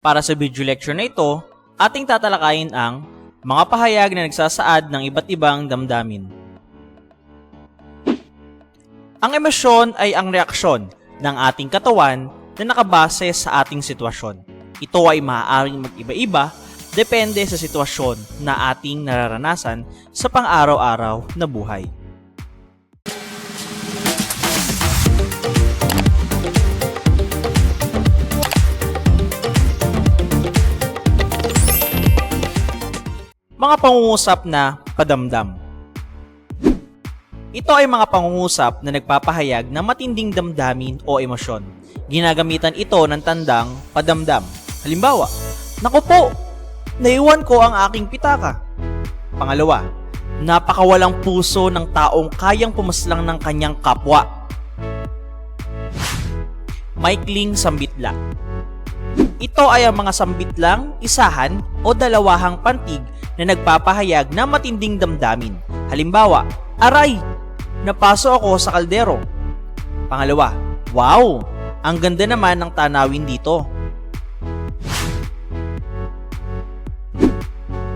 Para sa video lecture na ito, ating tatalakayin ang mga pahayag na nagsasaad ng iba't ibang damdamin. Ang emosyon ay ang reaksyon ng ating katawan na nakabase sa ating sitwasyon. Ito ay maaaring mag-iba-iba depende sa sitwasyon na ating nararanasan sa pang-araw-araw na buhay. Mga pangungusap na padamdam. Ito ay mga pangungusap na nagpapahayag ng matinding damdamin o emosyon. Ginagamitan ito ng tandang padamdam. Halimbawa, "Naku po, naiwan ko ang aking pitaka." Pangalawa, "Napakawalang puso ng taong kayang pumaslang ng kanyang kapwa." Maikling sambitla. Ito ay ang mga sambitlang, isahan o dalawahang pantig na nagpapahayag ng matinding damdamin. Halimbawa, "Aray, napaso ako sa kaldero." Pangalawa, "Wow, ang ganda naman ng tanawin dito."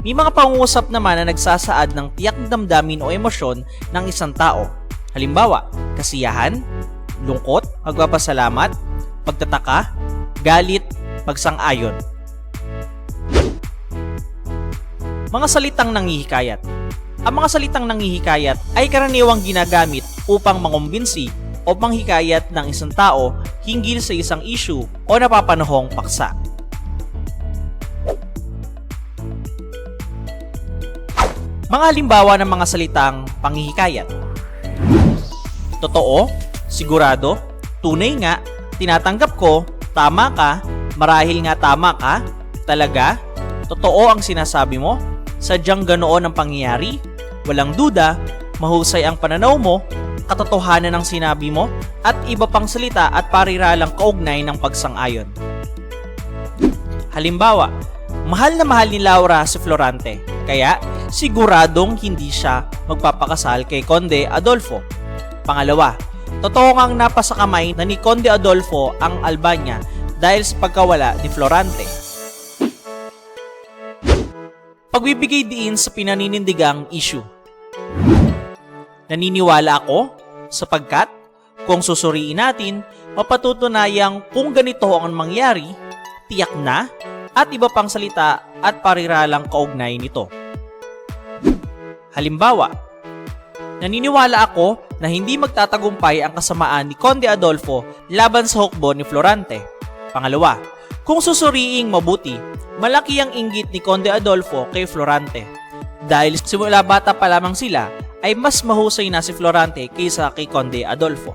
May mga pangungusap naman na nagsasaad ng tiyak na damdamin o emosyon ng isang tao. Halimbawa, kasiyahan, lungkot, pagpapasalamat, pagtataka, galit, pagsang-ayon. Mga salitang nanghihikayat. Ang mga salitang nanghihikayat ay karaniwang ginagamit upang mangumbinsi o manghikayat ng isang tao hinggil sa isang issue o napapanahong paksa. Mga halimbawa ng mga salitang panghihikayat. Totoo, sigurado, tunay nga, tinatanggap ko, tama ka, marahil nga tama ka, talaga, totoo ang sinasabi mo, sadyang ganoon ang pangyayari, walang duda, mahusay ang pananaw mo, katotohanan ng sinabi mo, at iba pang salita at pariralang kaugnay ng pagsang-ayon. Halimbawa, mahal na mahal ni Laura si Florante, kaya siguradong hindi siya magpapakasal kay Conde Adolfo. Pangalawa, totoo ngang napasa kamay na ni Conde Adolfo ang Albania dahil sa pagkawala ni Florante. Pagbibigay diin sa pinaninindigang issue. Naniniwala ako sapagkat kung susuriin natin, mapatutunayang kung ganito ang mangyari, tiyak na, at iba pang salita at pariralang kaugnay nito. Halimbawa, naniniwala ako na hindi magtatagumpay ang kasamaan ni Conde Adolfo laban sa hukbo ni Florante. Pangalawa, kung susuriing mabuti, malaki ang inggit ni Conde Adolfo kay Florante. Dahil simula bata pa lamang sila, ay mas mahusay na si Florante kaysa kay Conde Adolfo.